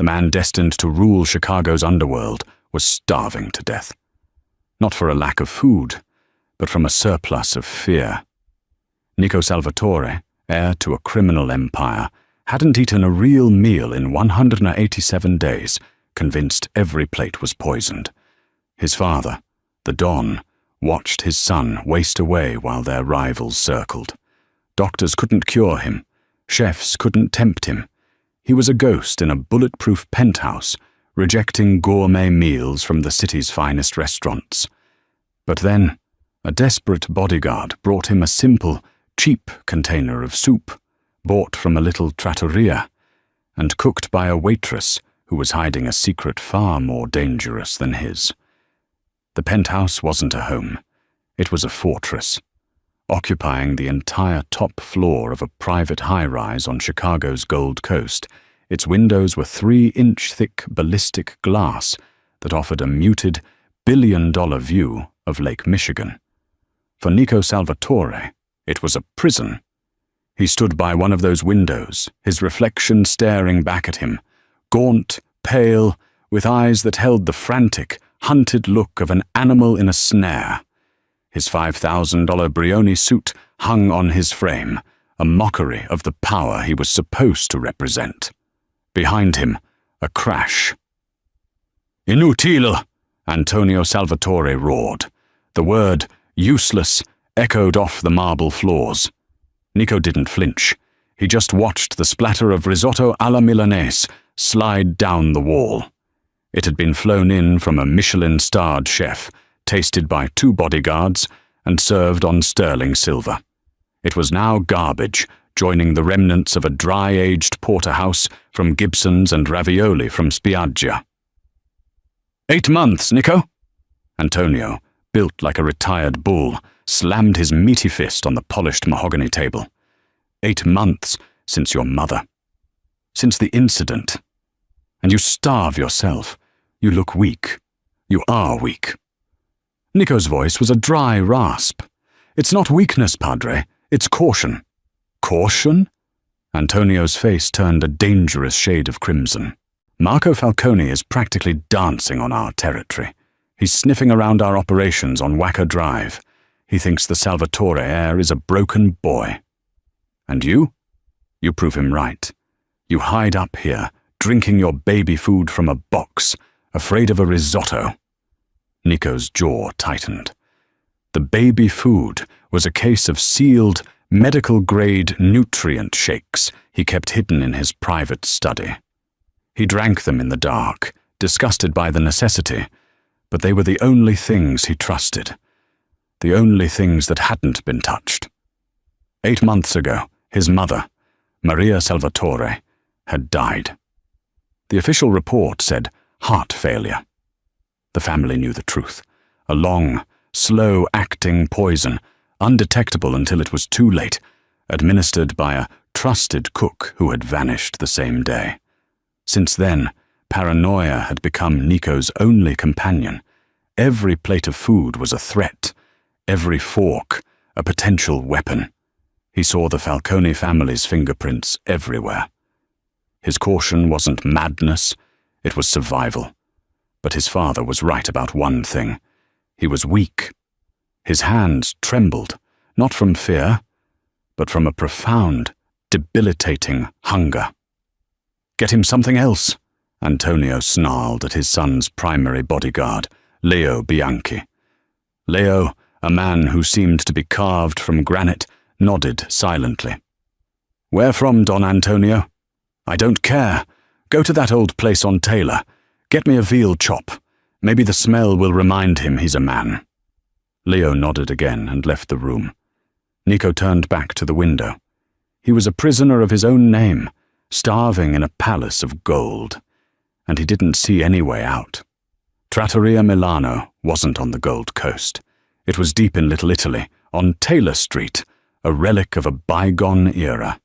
The man destined to rule Chicago's underworld was starving to death. Not for a lack of food, but from a surplus of fear. Nico Salvatore, heir to a criminal empire, hadn't eaten a real meal in 187 days, convinced every plate was poisoned. His father, the Don, watched his son waste away while their rivals circled. Doctors couldn't cure him. Chefs couldn't tempt him. He was a ghost in a bulletproof penthouse, rejecting gourmet meals from the city's finest restaurants. But then, a desperate bodyguard brought him a simple, cheap container of soup, bought from a little trattoria, and cooked by a waitress who was hiding a secret far more dangerous than his. The penthouse wasn't a home. It was a fortress, occupying the entire top floor of a private high-rise on Chicago's Gold Coast. Its windows were 3-inch-thick ballistic glass that offered a muted, billion-dollar view of Lake Michigan. For Nico Salvatore, it was a prison. He stood by one of those windows, his reflection staring back at him, gaunt, pale, with eyes that held the frantic, hunted look of an animal in a snare. His $5,000 Brioni suit hung on his frame, a mockery of the power he was supposed to represent. Behind him, a crash. "Inutile!" Antonio Salvatore roared. The word, useless, echoed off the marble floors. Nico didn't flinch. He just watched the splatter of risotto alla Milanese slide down the wall. It had been flown in from a Michelin-starred chef, tasted by 2 bodyguards, and served on sterling silver. It was now garbage, joining the remnants of a dry-aged porterhouse from Gibson's and ravioli from Spiaggia. 8 months, Nico! Antonio, built like a retired bull, slammed his meaty fist on the polished mahogany table. 8 months since your mother. Since the incident. And you starve yourself. You look weak. You are weak. Nico's voice was a dry rasp. It's not weakness, Padre. It's caution. Caution? Antonio's face turned a dangerous shade of crimson. Marco Falcone is practically dancing on our territory. He's sniffing around our operations on Wacker Drive. He thinks the Salvatore heir is a broken boy. And you? You prove him right. You hide up here, drinking your baby food from a box, afraid of a risotto. Nico's jaw tightened. The baby food was a case of sealed, medical-grade nutrient shakes he kept hidden in his private study. He drank them in the dark, disgusted by the necessity, but they were the only things he trusted, the only things that hadn't been touched. 8 months ago, his mother, Maria Salvatore, had died. The official report said heart failure. The family knew the truth. A long, slow-acting poison, undetectable until it was too late, administered by a trusted cook who had vanished the same day. Since then, paranoia had become Nico's only companion. Every plate of food was a threat, every fork a potential weapon. He saw the Falcone family's fingerprints everywhere. His caution wasn't madness, it was survival. But his father was right about one thing. He was weak. His hands trembled, not from fear, but from a profound, debilitating hunger. "Get him something else," Antonio snarled at his son's primary bodyguard, Leo Bianchi. Leo, a man who seemed to be carved from granite, nodded silently. "Where from, Don Antonio?" "I don't care. Go to that old place on Taylor. Get me a veal chop. Maybe the smell will remind him he's a man." Leo nodded again and left the room. Nico turned back to the window. He was a prisoner of his own name, starving in a palace of gold, and he didn't see any way out. Trattoria Milano wasn't on the Gold Coast. It was deep in Little Italy, on Taylor Street, a relic of a bygone era.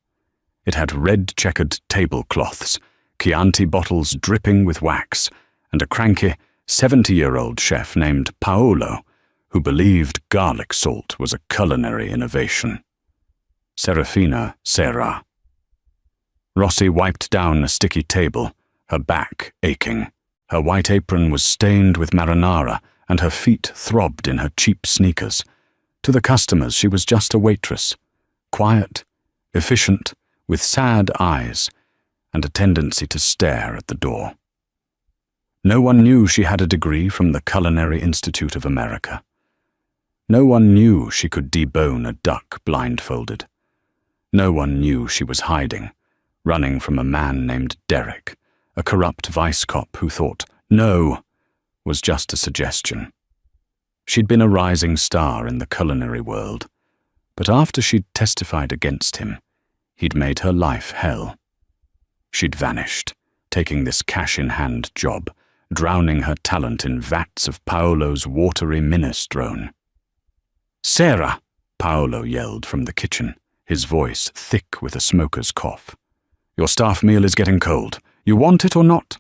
It had red-checkered tablecloths, Chianti bottles dripping with wax, and a cranky, 70-year-old chef named Paolo, who believed garlic salt was a culinary innovation. Serafina Serra. Rossi wiped down a sticky table, her back aching. Her white apron was stained with marinara, and her feet throbbed in her cheap sneakers. To the customers, she was just a waitress, quiet, efficient, with sad eyes, and a tendency to stare at the door. No one knew she had a degree from the Culinary Institute of America. No one knew she could debone a duck blindfolded. No one knew she was hiding, running from a man named Derek, a corrupt vice cop who thought no was just a suggestion. She'd been a rising star in the culinary world, but after she'd testified against him, he'd made her life hell. She'd vanished, taking this cash-in-hand job, drowning her talent in vats of Paolo's watery minestrone. "Sarah!" Paolo yelled from the kitchen, his voice thick with a smoker's cough. "Your staff meal is getting cold. You want it or not?"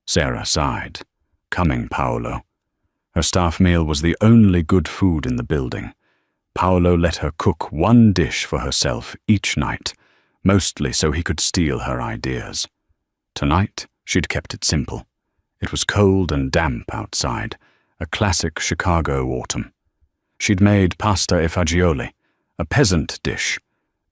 Sarah sighed. "Coming, Paolo." Her staff meal was the only good food in the building. Paolo let her cook one dish for herself each night, mostly so he could steal her ideas. Tonight, she'd kept it simple. It was cold and damp outside, a classic Chicago autumn. She'd made pasta e fagioli, a peasant dish,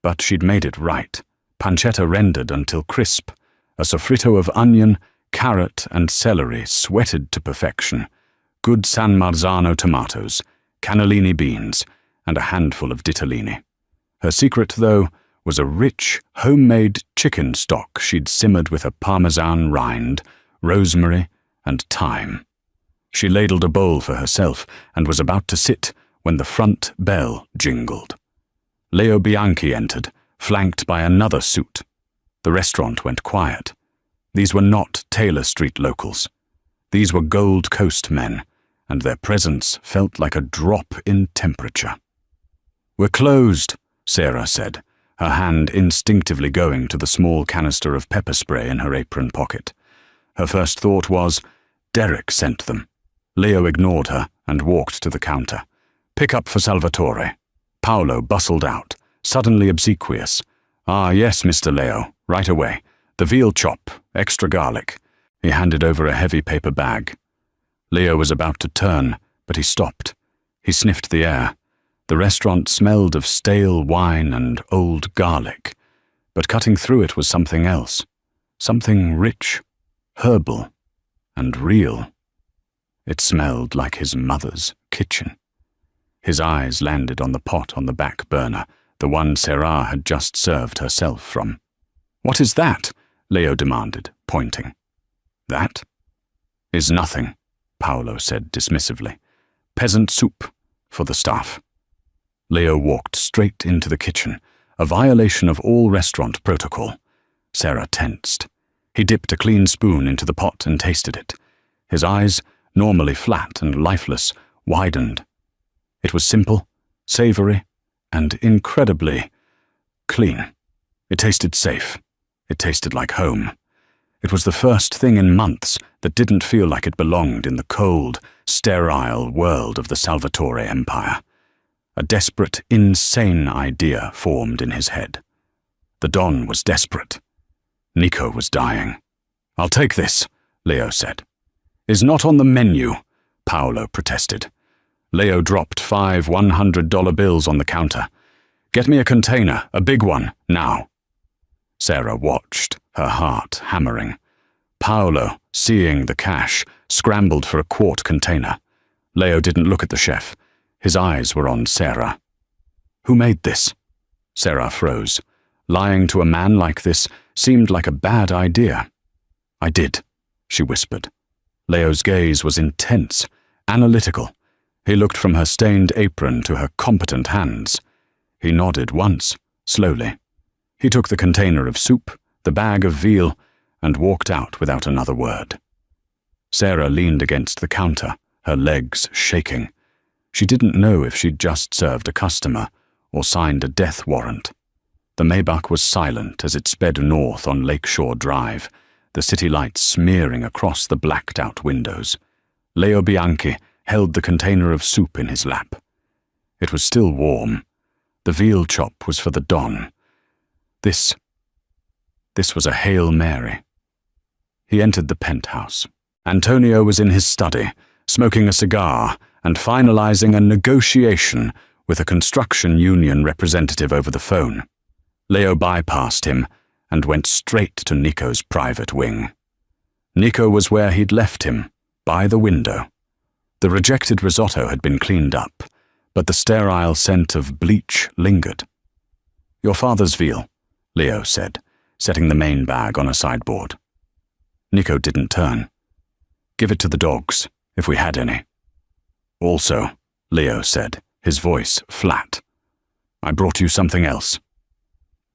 but she'd made it right, pancetta rendered until crisp, a soffritto of onion, carrot, and celery sweated to perfection, good San Marzano tomatoes, cannellini beans, and a handful of ditalini. Her secret, though, was a rich, homemade chicken stock she'd simmered with a parmesan rind, rosemary, and thyme. She ladled a bowl for herself and was about to sit when the front bell jingled. Leo Bianchi entered, flanked by another suit. The restaurant went quiet. These were not Taylor Street locals. These were Gold Coast men, and their presence felt like a drop in temperature. "We're closed," Sarah said, her hand instinctively going to the small canister of pepper spray in her apron pocket. Her first thought was, Derek sent them. Leo ignored her and walked to the counter. "Pick up for Salvatore." Paolo bustled out, suddenly obsequious. "Ah, yes, Mr. Leo, right away. The veal chop, extra garlic." He handed over a heavy paper bag. Leo was about to turn, but he stopped. He sniffed the air. The restaurant smelled of stale wine and old garlic, but cutting through it was something else. Something rich, herbal, and real. It smelled like his mother's kitchen. His eyes landed on the pot on the back burner, the one Sarah had just served herself from. "What is that?" Leo demanded, pointing. "That is nothing," Paolo said dismissively. "Peasant soup for the staff." Leo walked straight into the kitchen, a violation of all restaurant protocol. Sarah tensed. He dipped a clean spoon into the pot and tasted it. His eyes, normally flat and lifeless, widened. It was simple, savory, and incredibly clean. It tasted safe. It tasted like home. It was the first thing in months that didn't feel like it belonged in the cold, sterile world of the Salvatore Empire. A desperate, insane idea formed in his head. The Don was desperate. Nico was dying. "I'll take this," Leo said. "Is not on the menu," Paolo protested. Leo dropped 5 $100 bills on the counter. "Get me a container, a big one, now." Sarah watched, her heart hammering. Paolo, seeing the cash, scrambled for a quart container. Leo didn't look at the chef. His eyes were on Sarah. "Who made this?" Sarah froze. Lying to a man like this seemed like a bad idea. "I did," she whispered. Leo's gaze was intense, analytical. He looked from her stained apron to her competent hands. He nodded once, slowly. He took the container of soup, the bag of veal, and walked out without another word. Sarah leaned against the counter, her legs shaking. She didn't know if she'd just served a customer or signed a death warrant. The Maybach was silent as it sped north on Lakeshore Drive, the city lights smearing across the blacked-out windows. Leo Bianchi held the container of soup in his lap. It was still warm. The veal chop was for the Don. This was a Hail Mary. He entered the penthouse. Antonio was in his study, smoking a cigar and finalizing a negotiation with a construction union representative over the phone. Leo bypassed him and went straight to Nico's private wing. Nico was where he'd left him, by the window. The rejected risotto had been cleaned up, but the sterile scent of bleach lingered. "Your father's veal," Leo said, setting the main bag on a sideboard. Nico didn't turn. "Give it to the dogs, if we had any." "Also," Leo said, his voice flat, "I brought you something else."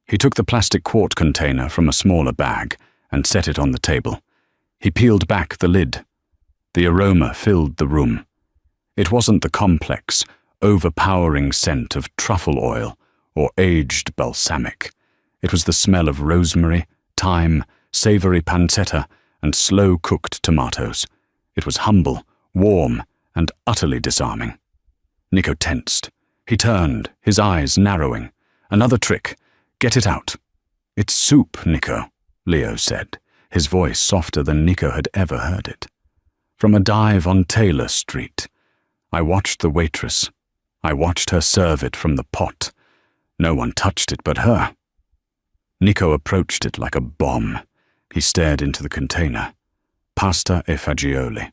He took the plastic quart container from a smaller bag and set it on the table. He peeled back the lid. The aroma filled the room. It wasn't the complex, overpowering scent of truffle oil or aged balsamic. It was the smell of rosemary, thyme, savory pancetta, and slow-cooked tomatoes. It was humble, warm, and utterly disarming. Nico tensed. He turned, his eyes narrowing. "Another trick. Get it out." "It's soup, Nico," Leo said, his voice softer than Nico had ever heard it. "From a dive on Taylor Street. I watched the waitress. I watched her serve it from the pot. No one touched it but her." Nico approached it like a bomb. He stared into the container. Pasta e fagioli.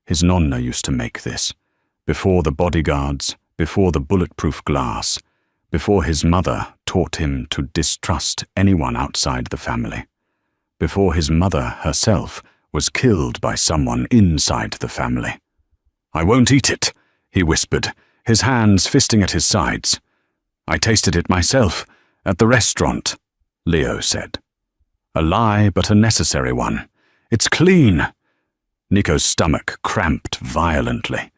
His nonna used to make this. Before the bodyguards, before the bulletproof glass, before his mother taught him to distrust anyone outside the family. Before his mother herself was killed by someone inside the family. "I won't eat it," he whispered, his hands fisting at his sides. "I tasted it myself, at the restaurant," Leo said. "A lie, but a necessary one. It's clean." Nico's stomach cramped violently.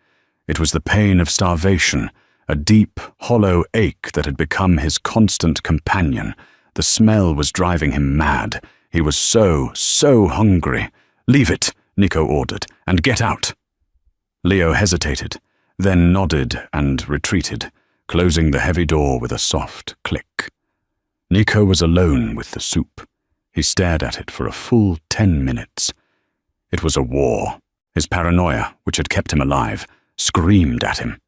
It was the pain of starvation, a deep, hollow ache that had become his constant companion. The smell was driving him mad. He was so hungry. "Leave it," Nico ordered, "and get out." Leo hesitated, then nodded and retreated, closing the heavy door with a soft click. Nico was alone with the soup. He stared at it for a full 10 minutes. It was a war. His paranoia, which had kept him alive, screamed at him.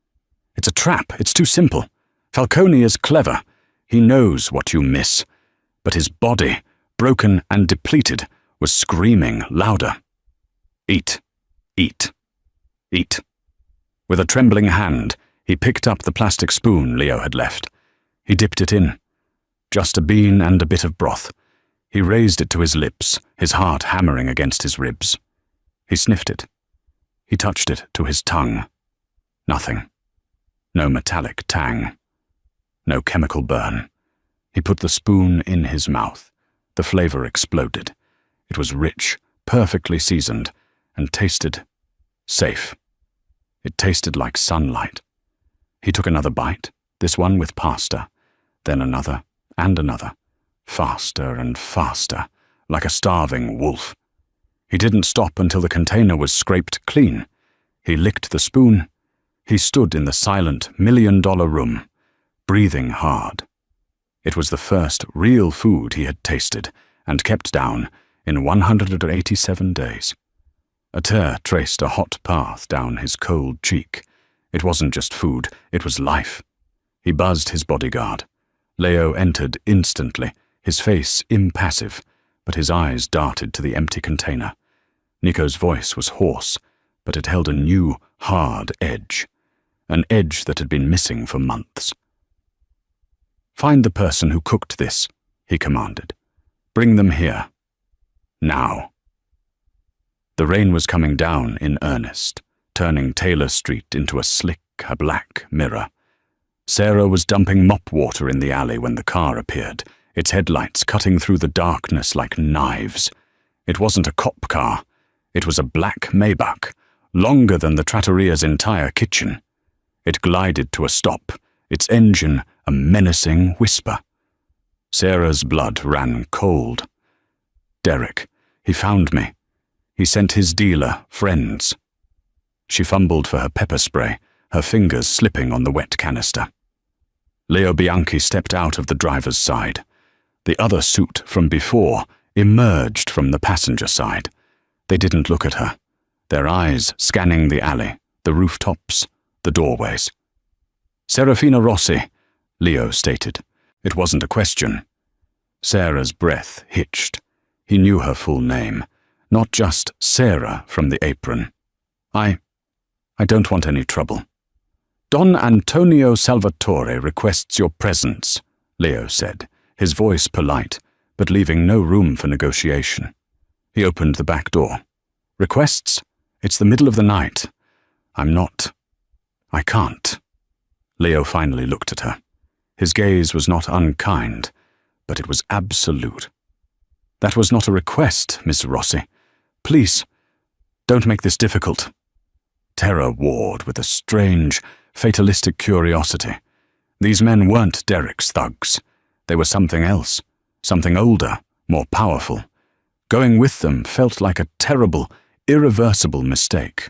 "It's a trap. It's too simple. Falcone is clever. He knows what you miss." But his body, broken and depleted, was screaming louder. "Eat, eat, eat." With a trembling hand, he picked up the plastic spoon Leo had left. He dipped it in. Just a bean and a bit of broth. He raised it to his lips, his heart hammering against his ribs. He sniffed it. He touched it to his tongue. Nothing. No metallic tang. No chemical burn. He put the spoon in his mouth. The flavor exploded. It was rich, perfectly seasoned, and tasted safe. It tasted like sunlight. He took another bite, this one with pasta, then another and another, faster and faster, like a starving wolf. He didn't stop until the container was scraped clean. He licked the spoon. He stood in the silent $1,000,000 room, breathing hard. It was the first real food he had tasted and kept down in 187 days. A tear traced a hot path down his cold cheek. It wasn't just food, it was life. He buzzed his bodyguard. Leo entered instantly, his face impassive, but his eyes darted to the empty container. Nico's voice was hoarse, but it held a new, hard edge. An edge that had been missing for months. "Find the person who cooked this," he commanded. "Bring them here. Now." The rain was coming down in earnest, turning Taylor Street into a slick, black mirror. Sarah was dumping mop water in the alley when the car appeared, its headlights cutting through the darkness like knives. It wasn't a cop car. It was a black Maybach, longer than the trattoria's entire kitchen. It glided to a stop, its engine a menacing whisper. Sarah's blood ran cold. "Derek, he found me. He sent his dealer, friends." She fumbled for her pepper spray, her fingers slipping on the wet canister. Leo Bianchi stepped out of the driver's side. The other suit from before emerged from the passenger side. They didn't look at her, their eyes scanning the alley, the rooftops, the doorways. "Serafina Rossi," Leo stated. It wasn't a question. Sarah's breath hitched. He knew her full name, not just Sarah from the apron. I don't want any trouble." "Don Antonio Salvatore requests your presence," Leo said, his voice polite, but leaving no room for negotiation. He opened the back door. "Requests? It's the middle of the night. I can't." Leo finally looked at her. His gaze was not unkind, but it was absolute. "That was not a request, Miss Rossi. Please, don't make this difficult." Terror warred with a strange, fatalistic curiosity. These men weren't Derek's thugs. They were something else, something older, more powerful. Going with them felt like a terrible, irreversible mistake.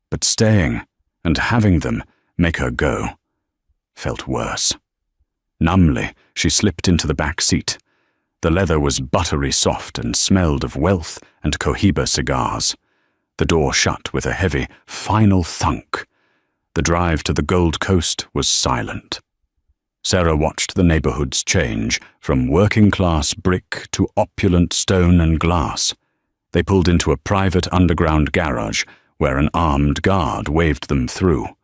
But staying and having them make her go felt worse. Numbly, she slipped into the back seat. The leather was buttery soft and smelled of wealth and Cohiba cigars. The door shut with a heavy, final thunk. The drive to the Gold Coast was silent. Sarah watched the neighborhoods change from working-class brick to opulent stone and glass. They pulled into a private underground garage where an armed guard waved them through.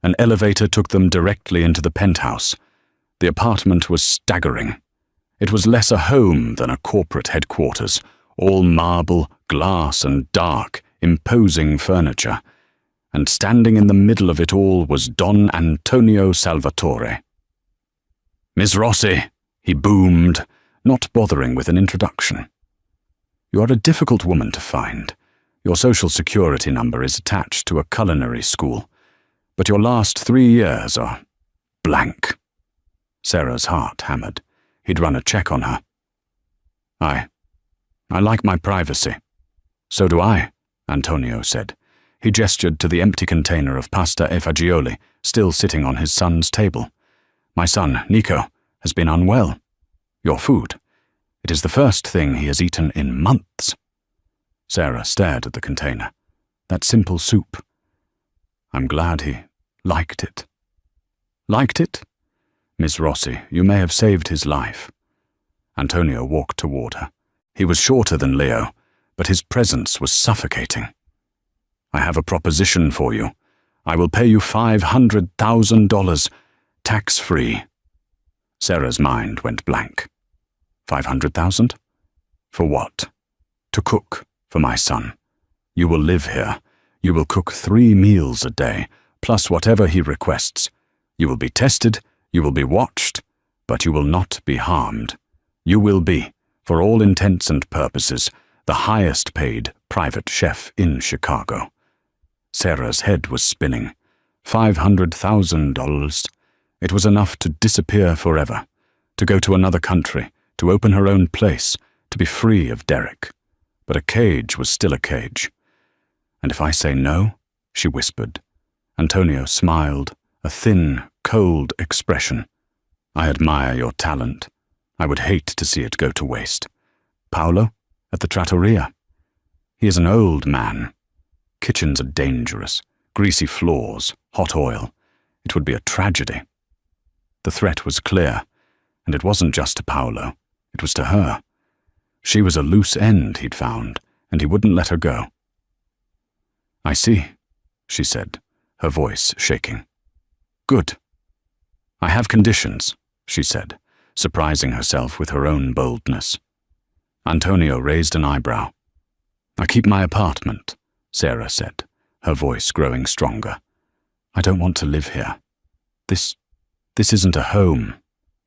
An elevator took them directly into the penthouse. The apartment was staggering. It was less a home than a corporate headquarters, all marble, glass, and dark, imposing furniture. And standing in the middle of it all was Don Antonio Salvatore. "Miss Rossi," he boomed, not bothering with an introduction. "You are a difficult woman to find. Your social security number is attached to a culinary school, but your last 3 years are blank." Sarah's heart hammered. He'd run a check on her. I like my privacy." "So do I," Antonio said. He gestured to the empty container of pasta e fagioli still sitting on his son's table. "My son, Nico, has been unwell. Your food. It is the first thing he has eaten in months." Sarah stared at the container. That simple soup. "I'm glad he liked it." "Liked it? Miss Rossi, you may have saved his life." Antonio walked toward her. He was shorter than Leo, but his presence was suffocating. "I have a proposition for you. I will pay you $500,000, tax-free." Sarah's mind went blank. 500,000? For what? "To cook for my son. You will live here. You will cook 3 meals a day, plus whatever he requests. You will be tested, you will be watched, but you will not be harmed. You will be, for all intents and purposes, the highest-paid private chef in Chicago." Sarah's head was spinning. $500,000. It was enough to disappear forever, to go to another country, to open her own place, to be free of Derek. But a cage was still a cage. "And if I say no?" she whispered. Antonio smiled, a thin, cold expression. "I admire your talent. I would hate to see it go to waste. Paolo, at the trattoria. He is an old man. Kitchens are dangerous, greasy floors, hot oil. It would be a tragedy." The threat was clear, and it wasn't just to Paolo. It was to her. She was a loose end, he'd found, and he wouldn't let her go. "I see," she said, her voice shaking. "Good. I have conditions," she said, surprising herself with her own boldness. Antonio raised an eyebrow. "I keep my apartment," Sarah said, her voice growing stronger. "I don't want to live here. This isn't a home.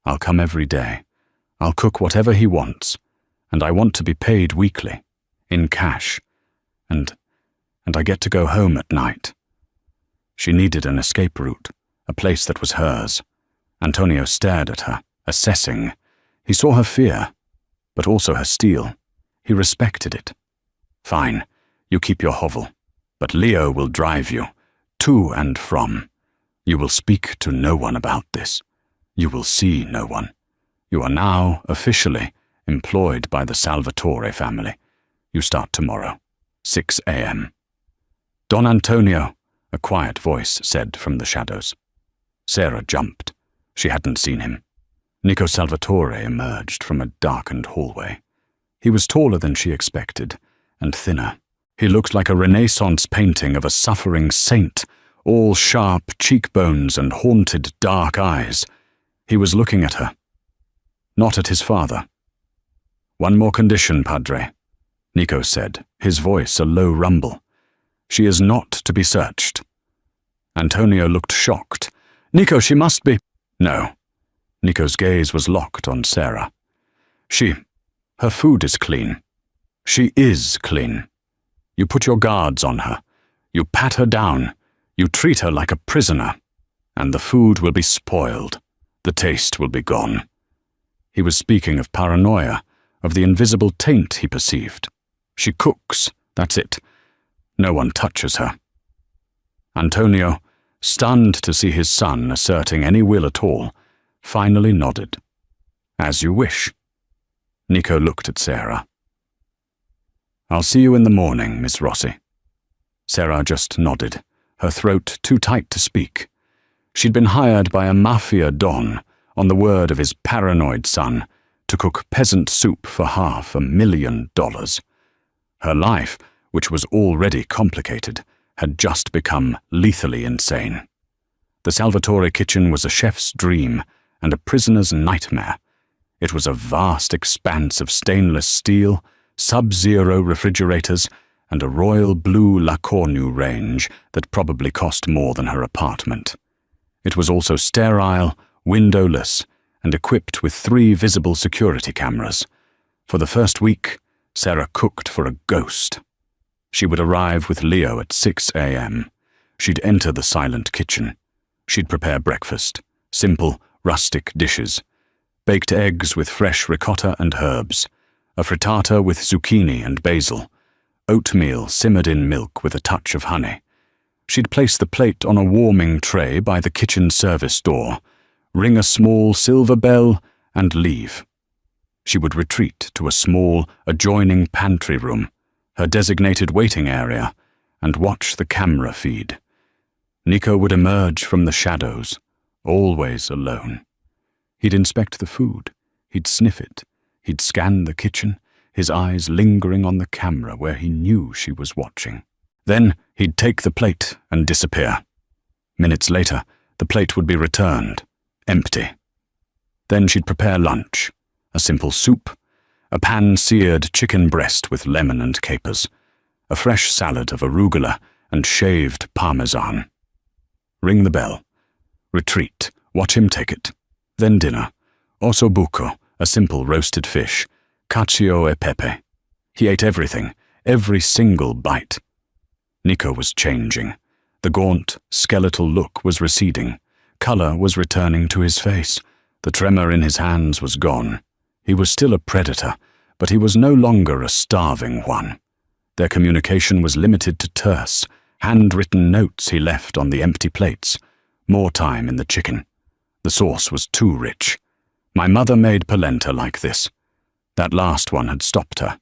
I'll come every day. I'll cook whatever he wants, and I want to be paid weekly, in cash, and I get to go home at night." She needed an escape route, a place that was hers. Antonio stared at her, assessing. He saw her fear, but also her steel. He respected it. "Fine, you keep your hovel, but Leo will drive you, to and from. You will speak to no one about this. You will see no one. You are now, officially, employed by the Salvatore family. You start tomorrow. 6 a.m. "Don Antonio," a quiet voice said from the shadows. Sarah jumped. She hadn't seen him. Nico Salvatore emerged from a darkened hallway. He was taller than she expected, and thinner. He looked like a Renaissance painting of a suffering saint, all sharp cheekbones and haunted dark eyes. He was looking at her, not at his father. "One more condition, Padre," Nico said, his voice a low rumble. "She is not to be searched." Antonio looked shocked. "Nico, she must be—" "No." Nico's gaze was locked on Sarah. Her food is clean. She is clean. You put your guards on her. You pat her down. You treat her like a prisoner. And the food will be spoiled. The taste will be gone." He was speaking of paranoia, of the invisible taint he perceived. She cooks, that's it. No one touches her. Antonio, stunned to see his son asserting any will at all, finally nodded. "As you wish." Nico looked at Sarah. "I'll see you in the morning, Miss Rossi." Sarah just nodded, her throat too tight to speak. She'd been hired by a Mafia don, on the word of his paranoid son, to cook peasant soup for $500,000. Her life, which was already complicated, had just become lethally insane. The Salvatore kitchen was a chef's dream and a prisoner's nightmare. It was a vast expanse of stainless steel, sub-zero refrigerators, and a royal blue La Cornue range that probably cost more than her apartment. It was also sterile, windowless, and equipped with 3 visible security cameras. For the first week, Sarah cooked for a ghost. She would arrive with Leo at 6 a.m. She'd enter the silent kitchen. She'd prepare breakfast, simple, rustic dishes. Baked eggs with fresh ricotta and herbs, a frittata with zucchini and basil, oatmeal simmered in milk with a touch of honey. She'd place the plate on a warming tray by the kitchen service door, ring a small silver bell, and leave. She would retreat to a small, adjoining pantry room, her designated waiting area, and watch the camera feed. Nico would emerge from the shadows, always alone. He'd inspect the food, he'd sniff it, he'd scan the kitchen, his eyes lingering on the camera where he knew she was watching. Then he'd take the plate and disappear. Minutes later, the plate would be returned, empty. Then she'd prepare lunch, a simple soup, a pan-seared chicken breast with lemon and capers, a fresh salad of arugula and shaved parmesan. Ring the bell. Retreat, watch him take it. Then dinner, osso buco, a simple roasted fish, cacio e pepe. He ate everything, every single bite. Nico was changing. The gaunt, skeletal look was receding. Color was returning to his face. The tremor in his hands was gone. He was still a predator, but he was no longer a starving one. Their communication was limited to terse, handwritten notes he left on the empty plates. More time in the chicken. The sauce was too rich. My mother made polenta like this. That last one had stopped her.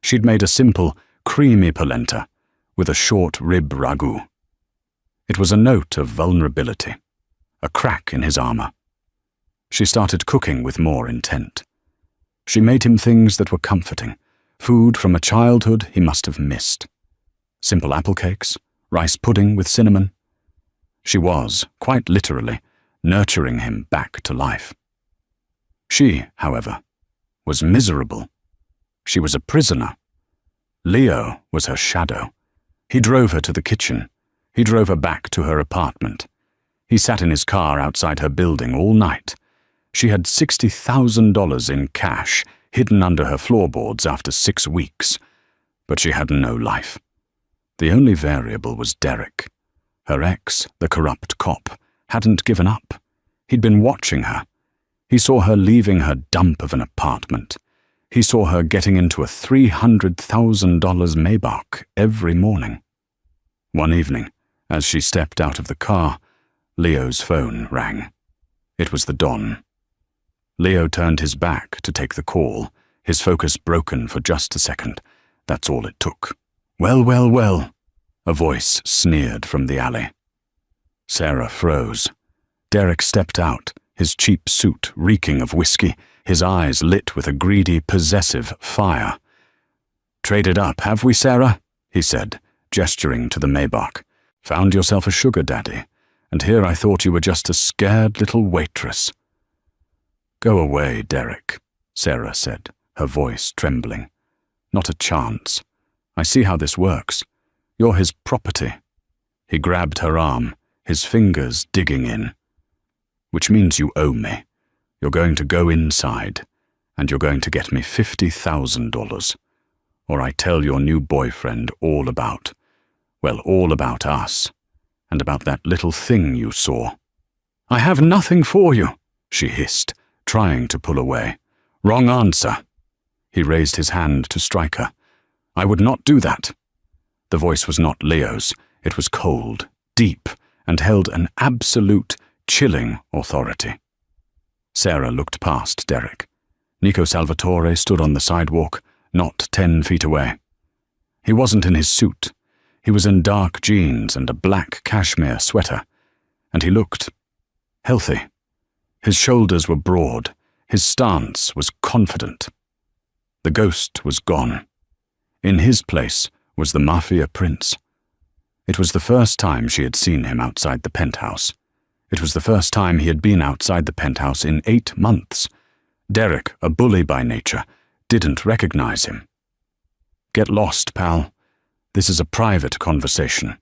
She'd made a simple, creamy polenta with a short rib ragu. It was a note of vulnerability, a crack in his armor. She started cooking with more intent. She made him things that were comforting, food from a childhood he must have missed. Simple apple cakes, rice pudding with cinnamon. She was, quite literally, nurturing him back to life. She, however, was miserable. She was a prisoner. Leo was her shadow. He drove her to the kitchen. He drove her back to her apartment. He sat in his car outside her building all night. She had $60,000 in cash hidden under her floorboards after 6 weeks, but she had no life. The only variable was Derek. Her ex, the corrupt cop, hadn't given up. He'd been watching her. He saw her leaving her dump of an apartment. He saw her getting into a $300,000 Maybach every morning. One evening, as she stepped out of the car, Leo's phone rang. It was the Don. Leo turned his back to take the call, his focus broken for just a second. That's all it took. Well, well, well, a voice sneered from the alley. Sarah froze. Derek stepped out, his cheap suit reeking of whiskey, his eyes lit with a greedy, possessive fire. "Traded up, have we, Sarah?" he said, gesturing to the Maybach. "Found yourself a sugar daddy, and here I thought you were just a scared little waitress." "Go away, Derek," Sarah said, her voice trembling. "Not a chance. I see how this works. You're his property." He grabbed her arm, his fingers digging in. "Which means you owe me. You're going to go inside, and you're going to get me $50,000. Or I tell your new boyfriend all about us, and about that little thing you saw." "I have nothing for you," she hissed, trying to pull away. "Wrong answer." He raised his hand to strike her. "I would not do that." The voice was not Leo's. It was cold, deep, and held an absolute, chilling authority. Sarah looked past Derek. Nico Salvatore stood on the sidewalk, not 10 feet away. He wasn't in his suit. He was in dark jeans and a black cashmere sweater, and he looked healthy. His shoulders were broad. His stance was confident. The ghost was gone. In his place was the Mafia prince. It was the first time she had seen him outside the penthouse. It was the first time he had been outside the penthouse in 8 months. Derek, a bully by nature, didn't recognize him. "Get lost, pal. This is a private conversation."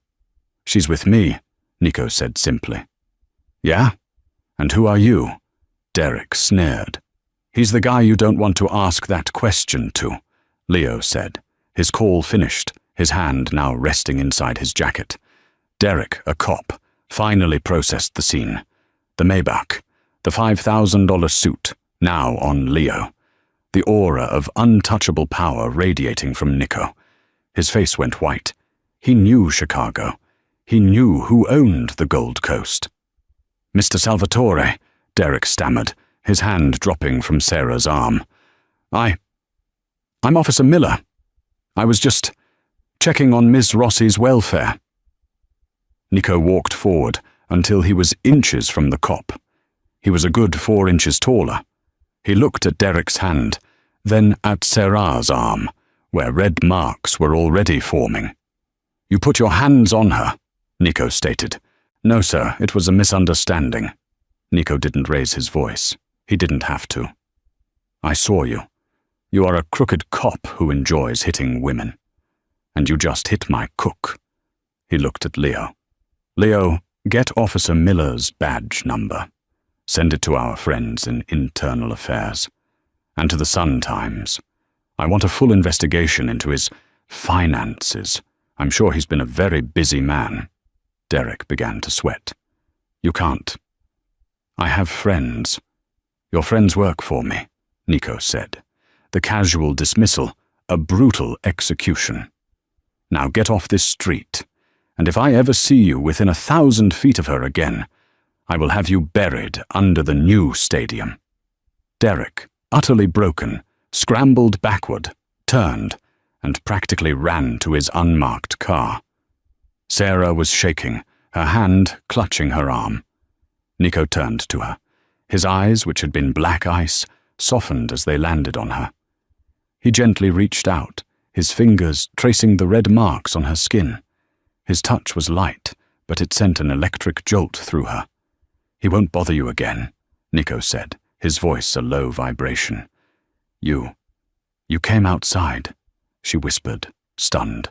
"She's with me," Nico said simply. "Yeah? And who are you?" Derek sneered. "He's the guy you don't want to ask that question to," Leo said, his call finished, his hand now resting inside his jacket. Derek, a cop, finally processed the scene. The Maybach, the $5,000 suit, now on Leo. The aura of untouchable power radiating from Nico. His face went white. He knew Chicago. He knew who owned the Gold Coast. "Mr. Salvatore," Derek stammered, his hand dropping from Sarah's arm. I'm Officer Miller. I was just checking on Miss Rossi's welfare." Nico walked forward until he was inches from the cop. He was a good 4 inches taller. He looked at Derek's hand, then at Sarah's arm, where red marks were already forming. "You put your hands on her," Nico stated. "No, sir, it was a misunderstanding." Nico didn't raise his voice. He didn't have to. "I saw you. You are a crooked cop who enjoys hitting women. And you just hit my cook." He looked at Leo. "Leo, get Officer Miller's badge number. Send it to our friends in Internal Affairs. And to the Sun-Times. I want a full investigation into his finances. I'm sure he's been a very busy man." Derek began to sweat. "You can't. I have friends." "Your friends work for me," Nico said. The casual dismissal, a brutal execution. "Now get off this street, and if I ever see you within 1,000 feet of her again, I will have you buried under the new stadium." Derek, utterly broken, scrambled backward, turned, and practically ran to his unmarked car. Sarah was shaking, her hand clutching her arm. Nico turned to her. His eyes, which had been black ice, softened as they landed on her. He gently reached out, his fingers tracing the red marks on her skin. His touch was light, but it sent an electric jolt through her. "He won't bother you again," Nico said, his voice a low vibration. You came outside," she whispered, stunned.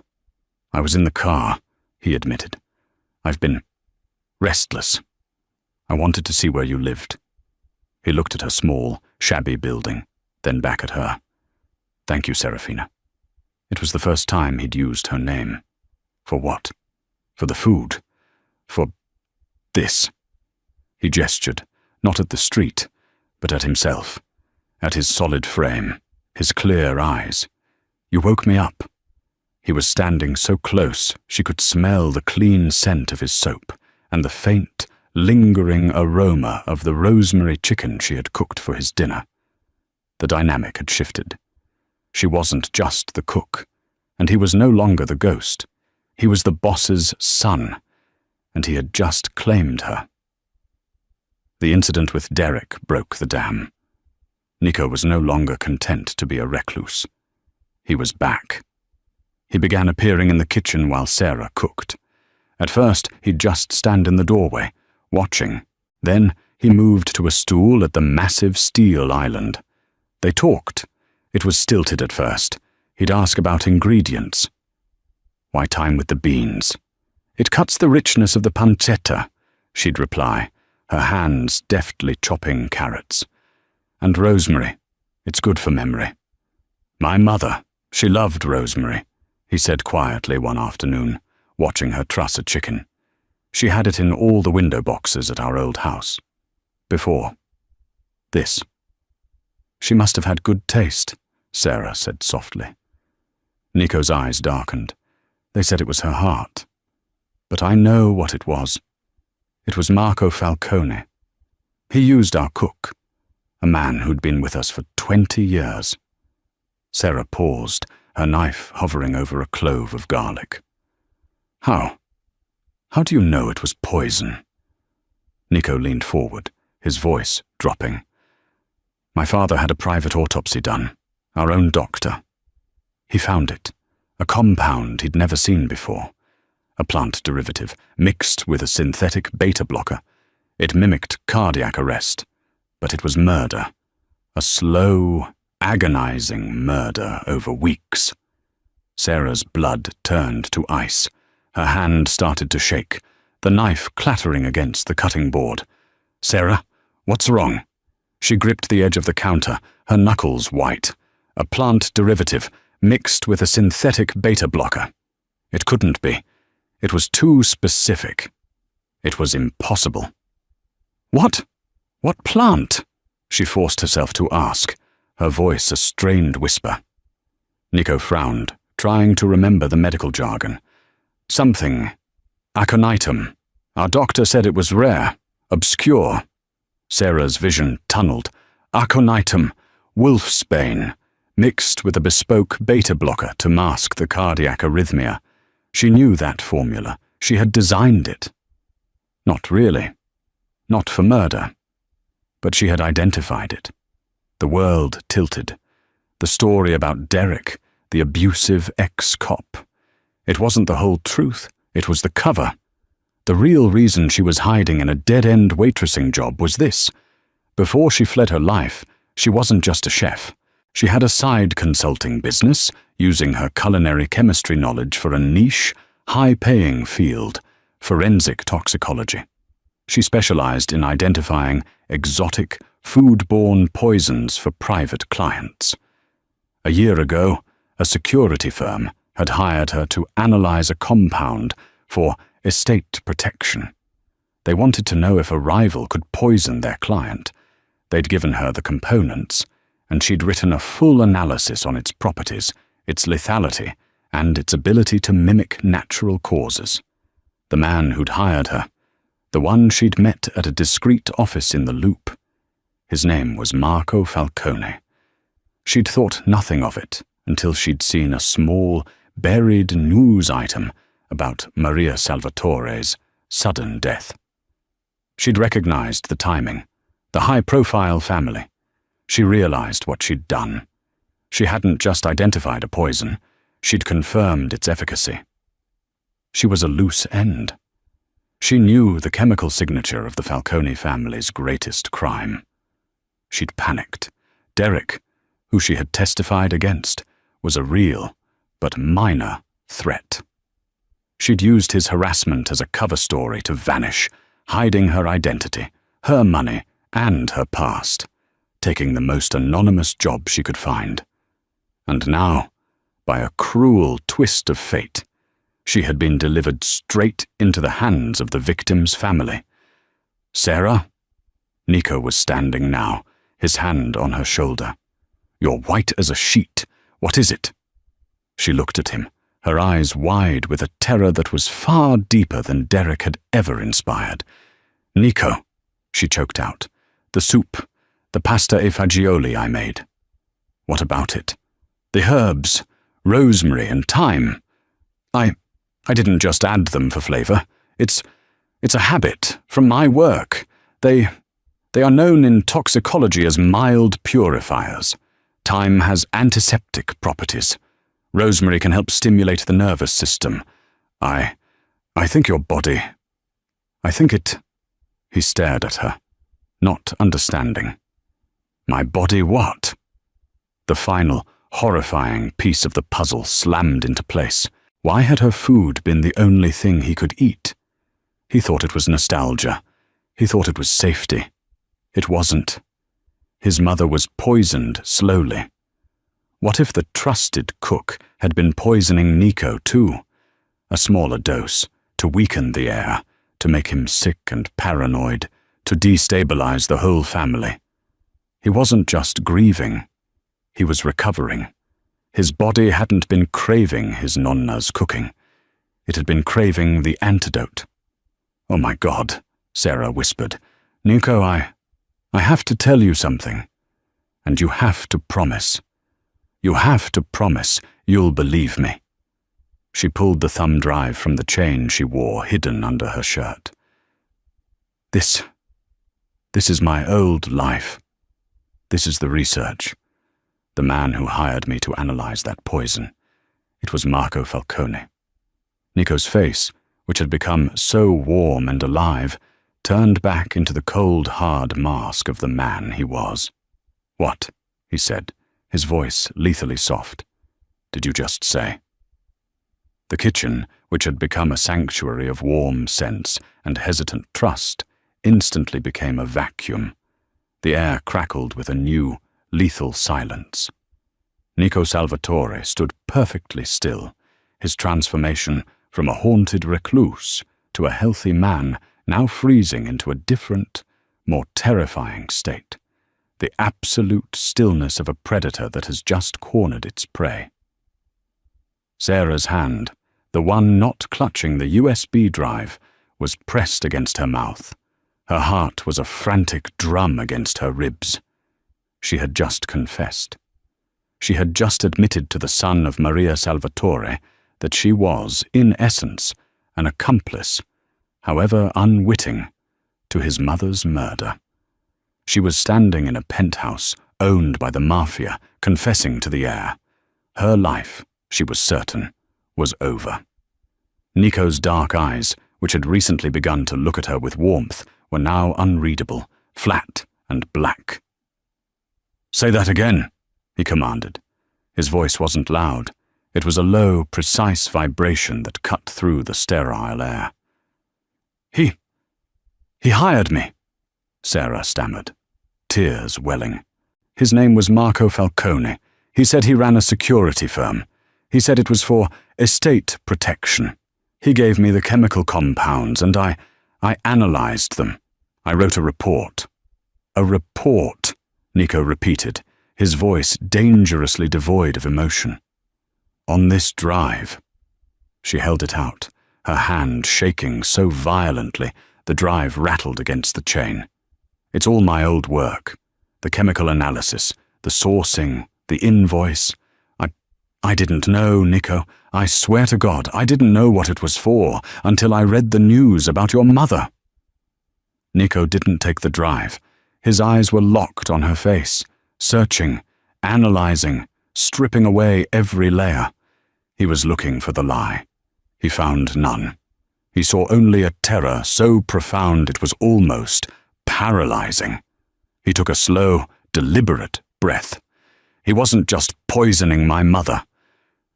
"I was in the car," he admitted. "I've been restless. I wanted to see where you lived." He looked at her small, shabby building, then back at her. "Thank you, Serafina." It was the first time he'd used her name. For what? For the food? For this? He gestured, not at the street, but at himself, at his solid frame, his clear eyes. "You woke me up." He was standing so close she could smell the clean scent of his soap and the faint, lingering aroma of the rosemary chicken she had cooked for his dinner. The dynamic had shifted. She wasn't just the cook. And he was no longer the ghost. He was the boss's son, and he had just claimed her. The incident with Derek broke the dam. Nico was no longer content to be a recluse. He was back. He began appearing in the kitchen while Sarah cooked. At first, he'd just stand in the doorway, watching. Then he moved to a stool at the massive steel island. They talked. It was stilted at first. He'd ask about ingredients. Why time with the beans? It cuts the richness of the pancetta, she'd reply, her hands deftly chopping carrots. And rosemary. It's good for memory. My mother, she loved rosemary, he said quietly one afternoon, watching her truss a chicken. She had it in all the window boxes at our old house. Before. This. She must have had good taste, Sarah said softly. Nico's eyes darkened. They said it was her heart. But I know what it was. It was Marco Falcone. He used our cook, a man who'd been with us for 20 years. Sarah paused, her knife hovering over a clove of garlic. How? How do you know it was poison? Nico leaned forward, his voice dropping. My father had a private autopsy done, our own doctor. He found it, a compound he'd never seen before, a plant derivative mixed with a synthetic beta blocker. It mimicked cardiac arrest, but it was murder, a slow, agonizing murder over weeks. Sarah's blood turned to ice. Her hand started to shake, the knife clattering against the cutting board. Sarah, what's wrong? She gripped the edge of the counter, her knuckles white. A plant derivative mixed with a synthetic beta blocker. It couldn't be. It was too specific. It was impossible. What? What plant? She forced herself to ask, her voice a strained whisper. Nico frowned, trying to remember the medical jargon. Something. Aconitum. Our doctor said it was rare, obscure. Sarah's vision tunneled. Aconitum, wolfsbane, mixed with a bespoke beta blocker to mask the cardiac arrhythmia. She knew that formula. She had designed it. Not really. Not for murder. But she had identified it. The world tilted. The story about Derek, the abusive ex-cop. It wasn't the whole truth. It was the cover. The real reason she was hiding in a dead-end waitressing job was this. Before she fled her life, she wasn't just a chef. She had a side consulting business, using her culinary chemistry knowledge for a niche, high-paying field, forensic toxicology. She specialized in identifying exotic, food-borne poisons for private clients. A year ago, a security firm had hired her to analyze a compound for estate protection. They wanted to know if a rival could poison their client. They'd given her the components, and she'd written a full analysis on its properties, its lethality, and its ability to mimic natural causes. The man who'd hired her, the one she'd met at a discreet office in the Loop, his name was Marco Falcone. She'd thought nothing of it until she'd seen a small, buried news item about Maria Salvatore's sudden death. She'd recognized the timing, the high-profile family. She realized what she'd done. She hadn't just identified a poison, she'd confirmed its efficacy. She was a loose end. She knew the chemical signature of the Falcone family's greatest crime. She'd panicked. Derek, who she had testified against, was a real, but minor, threat. She'd used his harassment as a cover story to vanish, hiding her identity, her money, and her past, taking the most anonymous job she could find. And now, by a cruel twist of fate, she had been delivered straight into the hands of the victim's family. Sarah? Nico was standing now, his hand on her shoulder. You're white as a sheet. What is it? She looked at him, her eyes wide with a terror that was far deeper than Derek had ever inspired. Nico, she choked out. The soup, the pasta e fagioli I made. What about it? The herbs, rosemary and thyme. I didn't just add them for flavor. It's a habit from my work. They are known in toxicology as mild purifiers. Thyme has antiseptic properties. Rosemary can help stimulate the nervous system. I think your body... I think it... He stared at her, not understanding. My body what? The final, horrifying piece of the puzzle slammed into place. Why had her food been the only thing he could eat? He thought it was nostalgia. He thought it was safety. It wasn't. His mother was poisoned slowly. What if the trusted cook had been poisoning Nico too? A smaller dose, to weaken the heir, to make him sick and paranoid, to destabilize the whole family. He wasn't just grieving. He was recovering. His body hadn't been craving his nonna's cooking. It had been craving the antidote. "Oh my God," Sarah whispered. "Nico, I have to tell you something. And you have to promise. You have to promise you'll believe me." She pulled the thumb drive from the chain she wore hidden under her shirt. This is my old life. This is the research. The man who hired me to analyze that poison. It was Marco Falcone." Nico's face, which had become so warm and alive, turned back into the cold, hard mask of the man he was. "What?" he said, his voice lethally soft. "Did you just say?" The kitchen, which had become a sanctuary of warm scents and hesitant trust, instantly became a vacuum. The air crackled with a new, lethal silence. Nico Salvatore stood perfectly still, his transformation from a haunted recluse to a healthy man now freezing into a different, more terrifying state. The absolute stillness of a predator that has just cornered its prey. Sarah's hand, the one not clutching the USB drive, was pressed against her mouth. Her heart was a frantic drum against her ribs. She had just confessed. She had just admitted to the son of Maria Salvatore that she was, in essence, an accomplice, however unwitting, to his mother's murder. She was standing in a penthouse owned by the Mafia, confessing to the heir. Her life, she was certain, was over. Nico's dark eyes, which had recently begun to look at her with warmth, were now unreadable, flat and black. "Say that again," he commanded. His voice wasn't loud. It was a low, precise vibration that cut through the sterile air. He hired me," Sarah stammered, tears welling. "His name was Marco Falcone. He said he ran a security firm. He said it was for estate protection. He gave me the chemical compounds and I analyzed them. I wrote a report." "A report," Nico repeated, his voice dangerously devoid of emotion. "On this drive." She held it out, her hand shaking so violently the drive rattled against the chain. "It's all my old work. The chemical analysis, the sourcing, the invoice. I didn't know, Nico. I swear to God, I didn't know what it was for until I read the news about your mother." Nico didn't take the drive. His eyes were locked on her face, searching, analyzing, stripping away every layer. He was looking for the lie. He found none. He saw only a terror so profound it was almost paralyzing. He took a slow, deliberate breath. He wasn't just poisoning my mother.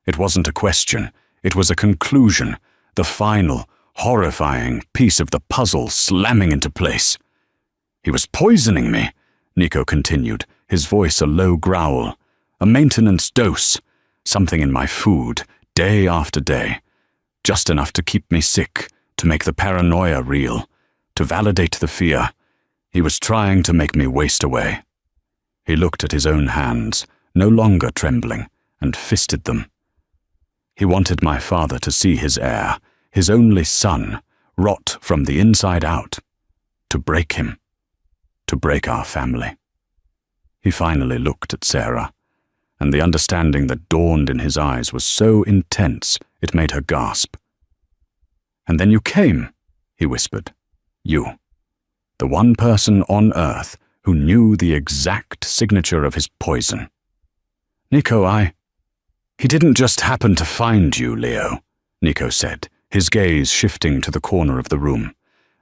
It wasn't a question. It was a conclusion, the final, horrifying piece of the puzzle slamming into place. "He was poisoning me," Nico continued, his voice a low growl. "A maintenance dose, something in my food, day after day. Just enough to keep me sick, to make the paranoia real, to validate the fear. He was trying to make me waste away." He looked at his own hands, no longer trembling, and fisted them. He wanted my father to see his heir, his only son, rot from the inside out, to break him, to break our family. He finally looked at Sarah, and the understanding that dawned in his eyes was so intense it made her gasp. "And then you came," he whispered. "You. The one person on Earth who knew the exact signature of his poison." "Nico, He didn't just happen to find you, Leo," Nico said, his gaze shifting to the corner of the room.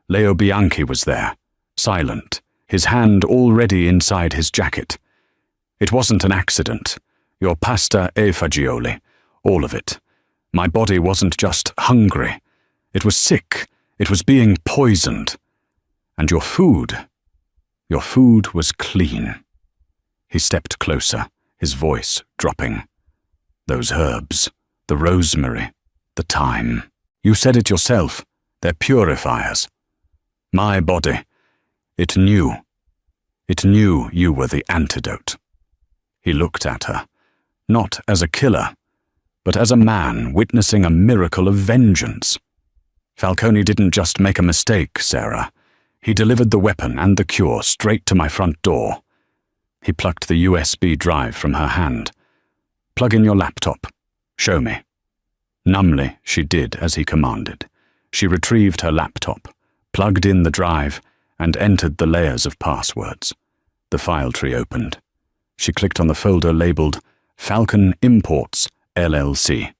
Leo Bianchi was there, silent, his hand already inside his jacket. "It wasn't an accident. Your pasta e fagioli, all of it. My body wasn't just hungry. It was sick. It was being poisoned. And your food was clean." He stepped closer, his voice dropping. "Those herbs, the rosemary, the thyme. You said it yourself. They're purifiers. My body, it knew you were the antidote." He looked at her, not as a killer, but as a man witnessing a miracle of vengeance. "Falcone didn't just make a mistake, Sarah. He delivered the weapon and the cure straight to my front door." He plucked the USB drive from her hand. "Plug in your laptop. Show me." Numbly, she did as he commanded. She retrieved her laptop, plugged in the drive, and entered the layers of passwords. The file tree opened. She clicked on the folder labeled Falcon Imports, LLC.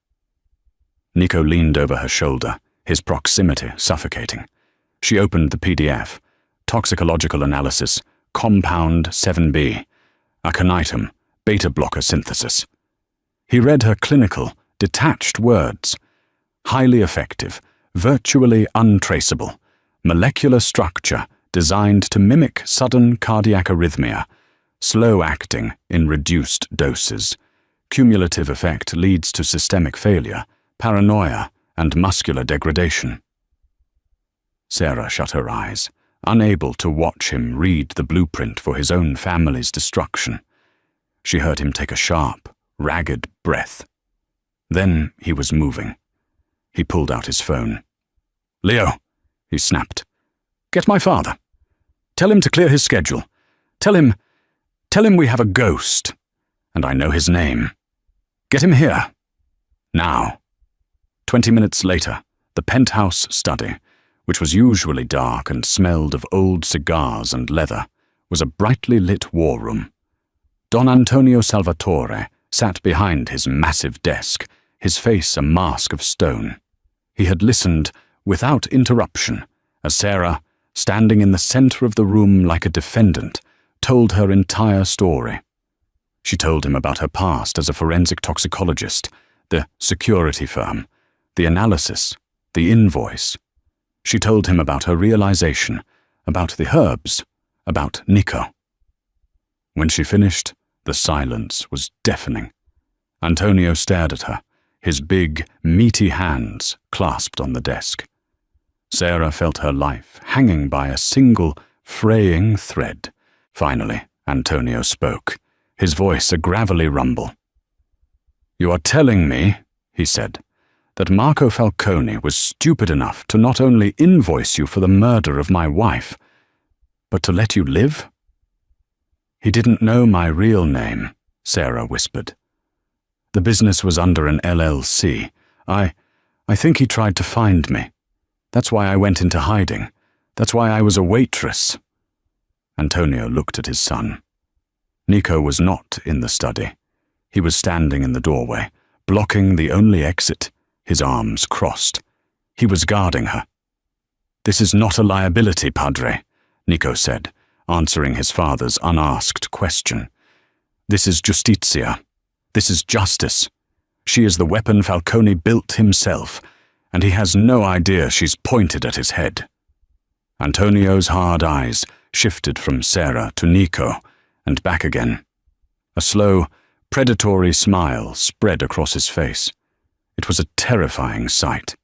Nico leaned over her shoulder, his proximity suffocating. She opened the PDF. Toxicological analysis, compound 7B, aconitum, beta-blocker synthesis. He read her clinical, detached words. Highly effective, virtually untraceable, molecular structure designed to mimic sudden cardiac arrhythmia, slow acting in reduced doses. Cumulative effect leads to systemic failure, paranoia, and muscular degradation. Sarah shut her eyes, unable to watch him read the blueprint for his own family's destruction. She heard him take a sharp, ragged breath. Then he was moving. He pulled out his phone. "Leo," he snapped. "Get my father. Tell him to clear his schedule. Tell him we have a ghost, and I know his name. Get him here. Now." 20 minutes later, the penthouse study, which was usually dark and smelled of old cigars and leather, was a brightly lit war room. Don Antonio Salvatore sat behind his massive desk, his face a mask of stone. He had listened without interruption as Sarah, standing in the center of the room like a defendant, told her entire story. She told him about her past as a forensic toxicologist, the security firm, the analysis, the invoice. She told him about her realization, about the herbs, about Nico. When she finished, the silence was deafening. Antonio stared at her, his big, meaty hands clasped on the desk. Sarah felt her life hanging by a single, fraying thread. Finally, Antonio spoke, his voice a gravelly rumble. "You are telling me," he said, "that Marco Falcone was stupid enough to not only invoice you for the murder of my wife, but to let you live?" "He didn't know my real name," Sarah whispered. "The business was under an LLC. I think he tried to find me. That's why I went into hiding. That's why I was a waitress." Antonio looked at his son. Nico was not in the study. He was standing in the doorway, blocking the only exit, his arms crossed. He was guarding her. "This is not a liability, Padre," Nico said, answering his father's unasked question. "This is justitia. This is justice. She is the weapon Falcone built himself, and he has no idea she's pointed at his head." Antonio's hard eyes shifted from Sarah to Nico and back again. A slow, predatory smile spread across his face. It was a terrifying sight.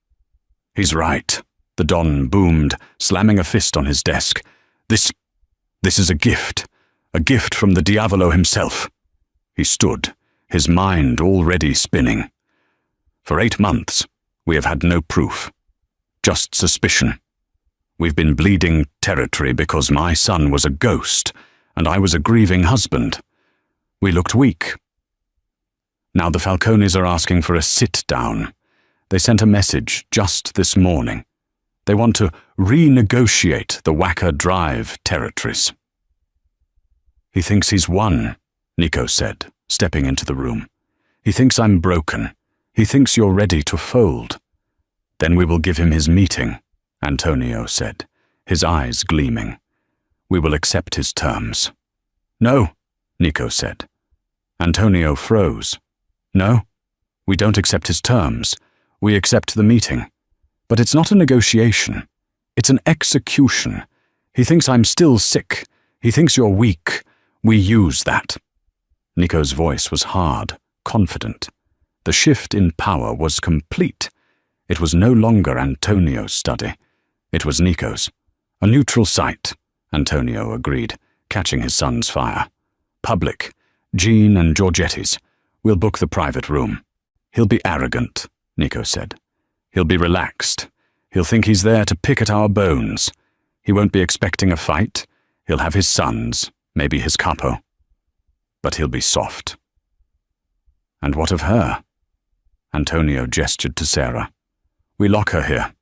"He's right," the Don boomed, slamming a fist on his desk. This is a gift from the Diavolo himself." He stood, his mind already spinning. "For 8 months, we have had no proof, just suspicion. We've been bleeding territory because my son was a ghost, and I was a grieving husband. We looked weak. Now the Falcones are asking for a sit-down. They sent a message just this morning. They want to renegotiate the Wacker Drive territories. He thinks he's won, Nico said, stepping into the room. He thinks I'm broken. He thinks you're ready to fold. Then we will give him his meeting, Antonio said, his eyes gleaming. We will accept his terms. No, Nico said. Antonio froze. No, we don't accept his terms. We accept the meeting. But it's not a negotiation. It's an execution. He thinks I'm still sick. He thinks you're weak. We use that. Nico's voice was hard, confident. The shift in power was complete. It was no longer Antonio's study. It was Nico's. A neutral site, Antonio agreed, catching his son's fire. Public. Jean and Giorgetti's. We'll book the private room. He'll be arrogant, Nico said. He'll be relaxed. He'll think he's there to pick at our bones. He won't be expecting a fight. He'll have his sons, maybe his capo. But he'll be soft. And what of her? Antonio gestured to Sarah. We lock her here.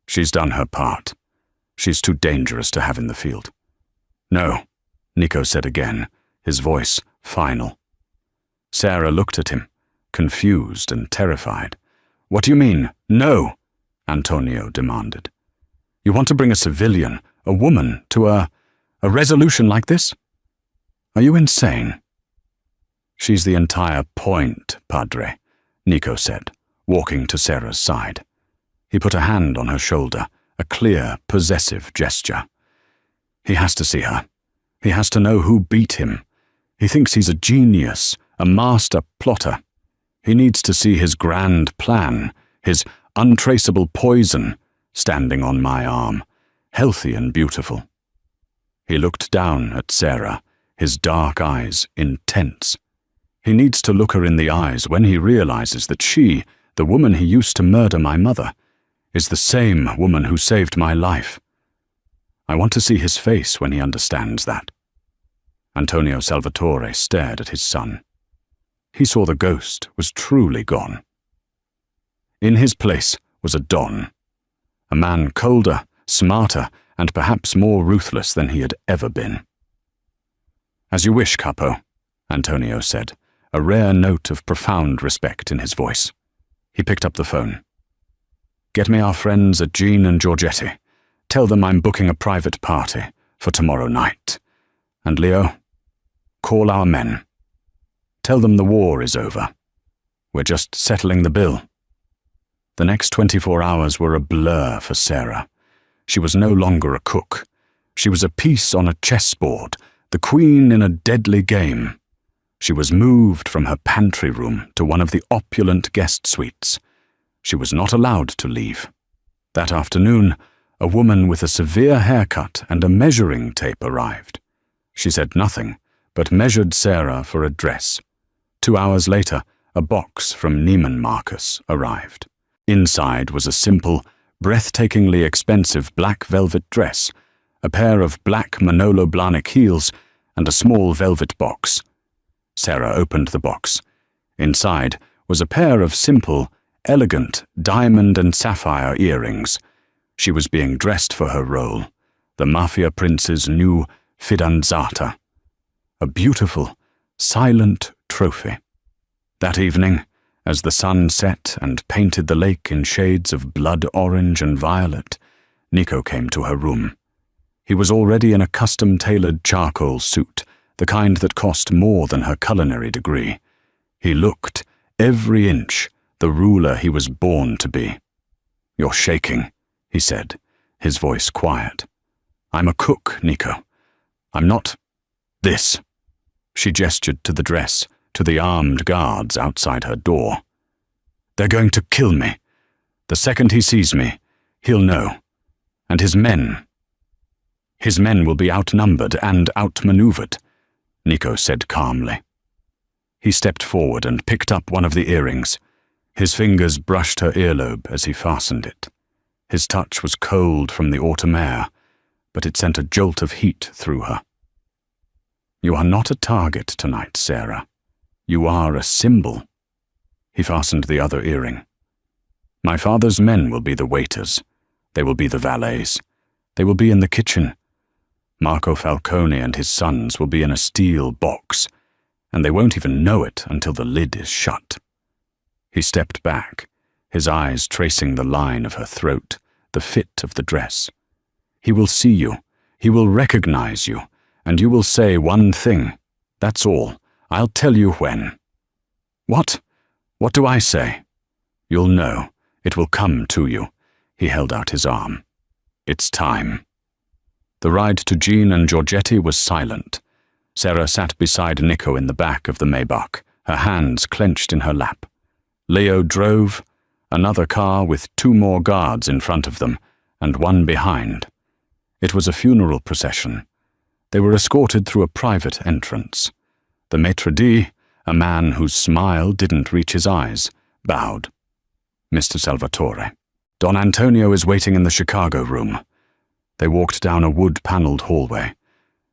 She's done her part. She's too dangerous to have in the field. No, Nico said again, his voice final. Sarah looked at him, confused and terrified. What do you mean, no? Antonio demanded. You want to bring a civilian, a woman, to a resolution like this? Are you insane? She's the entire point, Padre, Nico said, walking to Sarah's side. He put a hand on her shoulder, a clear, possessive gesture. He has to see her. He has to know who beat him. He thinks he's a genius, a master plotter. He needs to see his grand plan, his untraceable poison, standing on my arm, healthy and beautiful. He looked down at Sarah, his dark eyes intense. He needs to look her in the eyes when he realizes that she, the woman he used to murder my mother, is the same woman who saved my life. I want to see his face when he understands that. Antonio Salvatore stared at his son. He saw the ghost was truly gone. In his place was a Don, a man colder, smarter, and perhaps more ruthless than he had ever been. As you wish, Capo, Antonio said, a rare note of profound respect in his voice. He picked up the phone. Get me our friends at Jean and Giorgetti. Tell them I'm booking a private party for tomorrow night. And Leo, call our men. Tell them the war is over. We're just settling the bill. The next 24 hours were a blur for Sarah. She was no longer a cook. She was a piece on a chessboard, the queen in a deadly game. She was moved from her pantry room to one of the opulent guest suites. She was not allowed to leave. That afternoon, a woman with a severe haircut and a measuring tape arrived. She said nothing, but measured Sarah for a dress. 2 hours later, a box from Neiman Marcus arrived. Inside was a simple, breathtakingly expensive black velvet dress, a pair of black Manolo Blahnik heels, and a small velvet box. Sarah opened the box. Inside was a pair of simple, elegant diamond and sapphire earrings. She was being dressed for her role, the Mafia prince's new fidanzata. A beautiful, silent trophy. That evening, as the sun set and painted the lake in shades of blood orange and violet, Nico came to her room. He was already in a custom-tailored charcoal suit, the kind that cost more than her culinary degree. He looked, every inch, the ruler he was born to be. You're shaking, he said, his voice quiet. I'm a cook, Nico. I'm not this. She gestured to the dress, to the armed guards outside her door. They're going to kill me. The second he sees me, he'll know. And his men will be outnumbered and outmaneuvered, Nico said calmly. He stepped forward and picked up one of the earrings. His fingers brushed her earlobe as he fastened it. His touch was cold from the autumn air, but it sent a jolt of heat through her. You are not a target tonight, Sarah. You are a symbol. He fastened the other earring. My father's men will be the waiters. They will be the valets. They will be in the kitchen. Marco Falcone and his sons will be in a steel box, and they won't even know it until the lid is shut. He stepped back, his eyes tracing the line of her throat, the fit of the dress. He will see you, he will recognize you, and you will say one thing. That's all. I'll tell you when. What? What do I say? You'll know. It will come to you. He held out his arm. It's time. The ride to Jean and Giorgetti was silent. Sarah sat beside Nico in the back of the Maybach, her hands clenched in her lap. Leo drove, another car with 2 more guards in front of them, and 1 behind. It was a funeral procession. They were escorted through a private entrance. The maitre d', a man whose smile didn't reach his eyes, bowed. Mr. Salvatore. Don Antonio is waiting in the Chicago room. They walked down a wood-paneled hallway.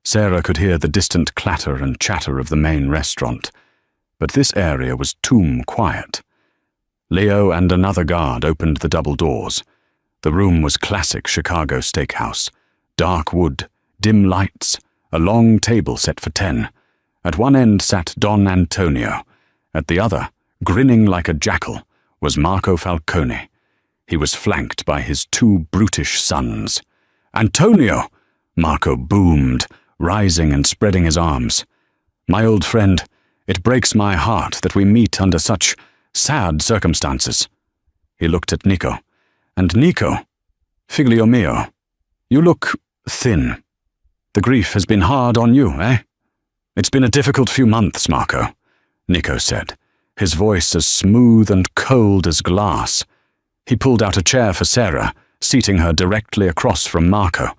Sarah could hear the distant clatter and chatter of the main restaurant, but this area was tomb quiet. Leo and another guard opened the double doors. The room was classic Chicago steakhouse. Dark wood, dim lights, a long table set for 10. At one end sat Don Antonio. At the other, grinning like a jackal, was Marco Falcone. He was flanked by his 2 brutish sons. "Antonio!" Marco boomed, rising and spreading his arms. "My old friend, it breaks my heart that we meet under such sad circumstances." He looked at Nico. "And Nico, figlio mio, you look thin. The grief has been hard on you, eh?" "It's been a difficult few months, Marco," Nico said, his voice as smooth and cold as glass. He pulled out a chair for Sarah, seating her directly across from Marco.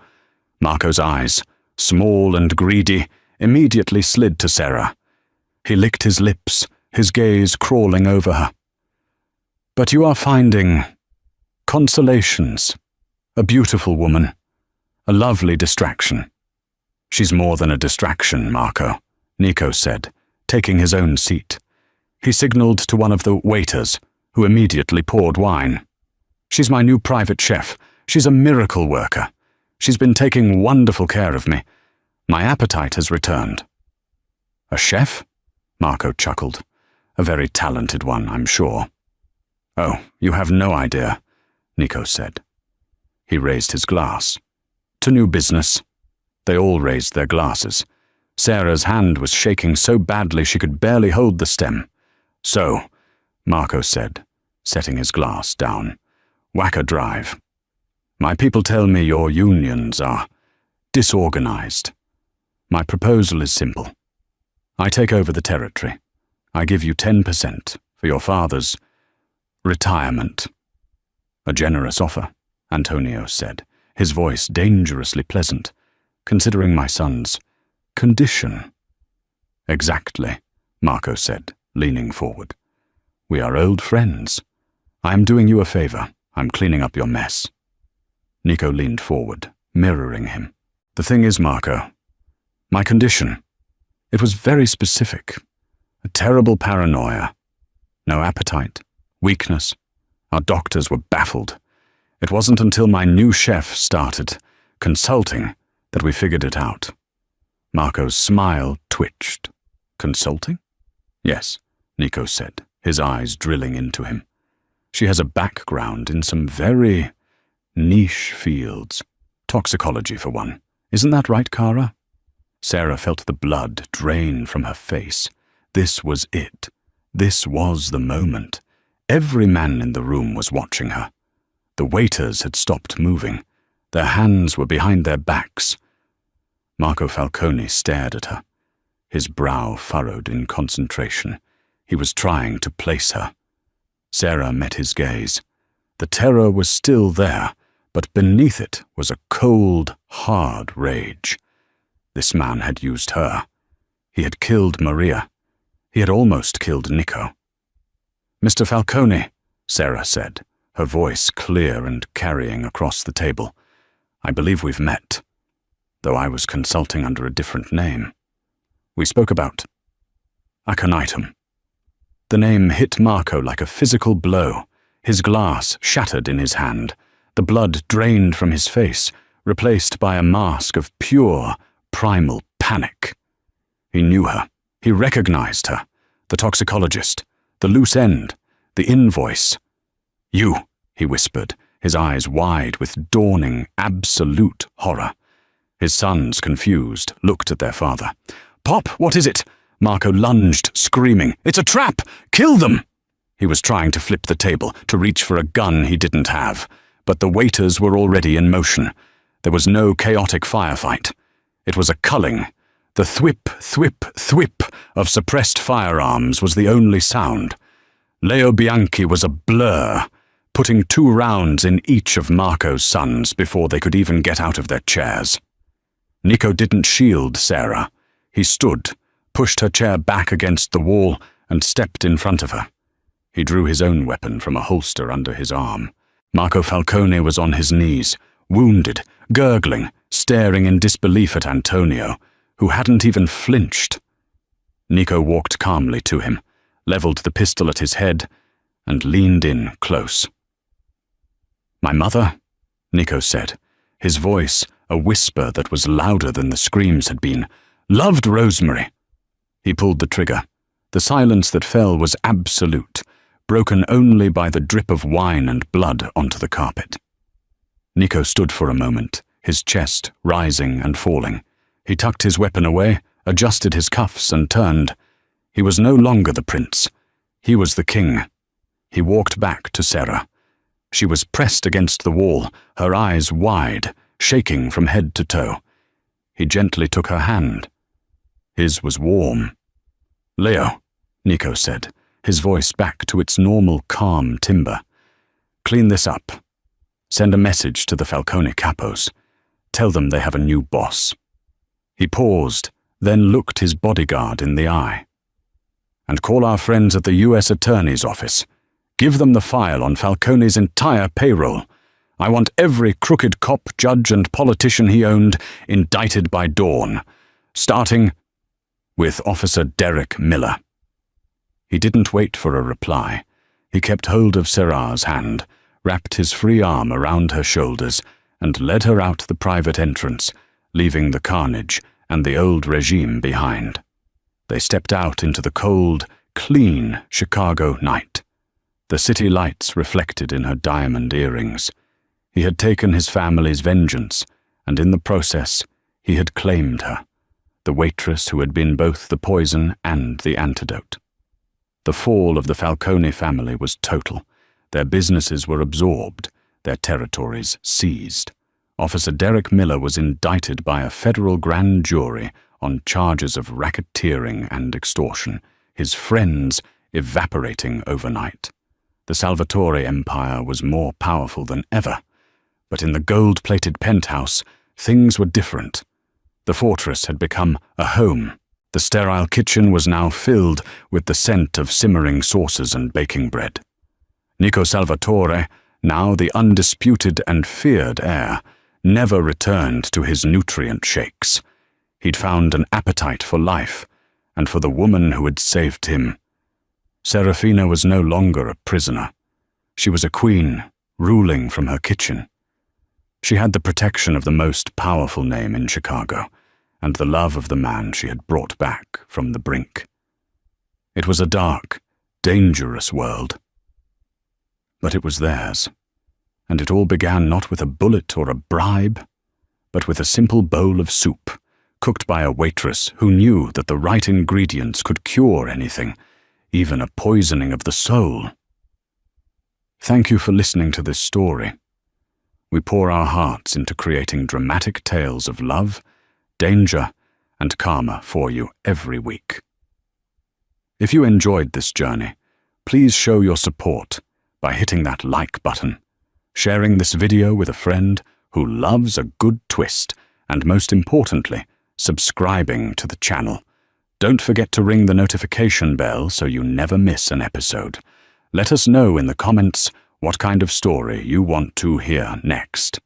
Marco's eyes, small and greedy, immediately slid to Sarah. He licked his lips, his gaze crawling over her. "But you are finding consolations. A beautiful woman. A lovely distraction." "She's more than a distraction, Marco," Nico said, taking his own seat. He signaled to one of the waiters, who immediately poured wine. "She's my new private chef. She's a miracle worker. She's been taking wonderful care of me. My appetite has returned." "A chef?" Marco chuckled. "A very talented one, I'm sure." "Oh, you have no idea," Nico said. He raised his glass. "To new business." They all raised their glasses. Sarah's hand was shaking so badly she could barely hold the stem. "So," Marco said, setting his glass down, "Wacker Drive. My people tell me your unions are disorganized. My proposal is simple. I take over the territory. I give you 10% for your father's retirement." "A generous offer," Antonio said, his voice dangerously pleasant, "considering my son's condition." "Exactly," Marco said, leaning forward. "We are old friends. I am doing you a favor. I'm cleaning up your mess." Nico leaned forward, mirroring him. "The thing is, Marco, my condition, it was very specific. A terrible paranoia. No appetite, weakness. Our doctors were baffled. It wasn't until my new chef started consulting that we figured it out." Marco's smile twitched. "Consulting?" "Yes," Nico said, his eyes drilling into him. "She has a background in some very niche fields. Toxicology, for one. Isn't that right, Kara?" Sarah felt the blood drain from her face. This was it. This was the moment. Every man in the room was watching her. The waiters had stopped moving. Their hands were behind their backs. Marco Falcone stared at her, his brow furrowed in concentration. He was trying to place her. Sarah met his gaze. The terror was still there, but beneath it was a cold, hard rage. This man had used her. He had killed Maria. He had almost killed Nico. "Mr. Falcone," Sarah said, her voice clear and carrying across the table. "I believe we've met, though I was consulting under a different name. We spoke about aconitum." The name hit Marco like a physical blow. His glass shattered in his hand. The blood drained from his face, replaced by a mask of pure, primal panic. He knew her. He recognized her. The toxicologist. The loose end. The invoice. "You," he whispered, his eyes wide with dawning, absolute horror. His sons, confused, looked at their father. "Pop, what is it?" Marco lunged, screaming. "It's a trap! Kill them!" He was trying to flip the table, to reach for a gun he didn't have, but the waiters were already in motion. There was no chaotic firefight. It was a culling. The thwip, thwip, thwip of suppressed firearms was the only sound. Leo Bianchi was a blur, putting 2 rounds in each of Marco's sons before they could even get out of their chairs. Nico didn't shield Sarah. He stood, pushed her chair back against the wall, and stepped in front of her. He drew his own weapon from a holster under his arm. Marco Falcone was on his knees, wounded, gurgling, staring in disbelief at Antonio, who hadn't even flinched. Nico walked calmly to him, leveled the pistol at his head, and leaned in close. "My mother," Nico said, his voice a whisper that was louder than the screams had been, "loved Rosemary." He pulled the trigger. The silence that fell was absolute, broken only by the drip of wine and blood onto the carpet. Nico stood for a moment, his chest rising and falling. He tucked his weapon away, adjusted his cuffs, and turned. He was no longer the prince. He was the king. He walked back to Sarah. She was pressed against the wall, her eyes wide, shaking from head to toe. He gently took her hand. His was warm. "Leo," Nico said, his voice back to its normal calm timbre. "Clean this up. Send a message to the Falcone capos. Tell them they have a new boss." He paused, then looked his bodyguard in the eye. "And call our friends at the U.S. Attorney's office. Give them the file on Falcone's entire payroll. I want every crooked cop, judge, and politician he owned indicted by dawn, starting with Officer Derek Miller." He didn't wait for a reply. He kept hold of Sarah's hand, wrapped his free arm around her shoulders, and led her out the private entrance, leaving the carnage and the old regime behind. They stepped out into the cold, clean Chicago night. The city lights reflected in her diamond earrings. He had taken his family's vengeance, and in the process, he had claimed her, the waitress who had been both the poison and the antidote. The fall of the Falcone family was total. Their businesses were absorbed, their territories seized. Officer Derek Miller was indicted by a federal grand jury on charges of racketeering and extortion, his friends evaporating overnight. The Salvatore empire was more powerful than ever, but in the gold-plated penthouse, things were different. The fortress had become a home. The sterile kitchen was now filled with the scent of simmering sauces and baking bread. Nico Salvatore, now the undisputed and feared heir, never returned to his nutrient shakes. He'd found an appetite for life, and for the woman who had saved him. Serafina was no longer a prisoner. She was a queen, ruling from her kitchen. She had the protection of the most powerful name in Chicago, and the love of the man she had brought back from the brink. It was a dark, dangerous world. But it was theirs, and it all began not with a bullet or a bribe, but with a simple bowl of soup, cooked by a waitress who knew that the right ingredients could cure anything, even a poisoning of the soul. Thank you for listening to this story. We pour our hearts into creating dramatic tales of love, danger, and karma for you every week. If you enjoyed this journey, please show your support by hitting that like button, sharing this video with a friend who loves a good twist, and most importantly, subscribing to the channel. Don't forget to ring the notification bell so you never miss an episode. Let us know in the comments what kind of story you want to hear next.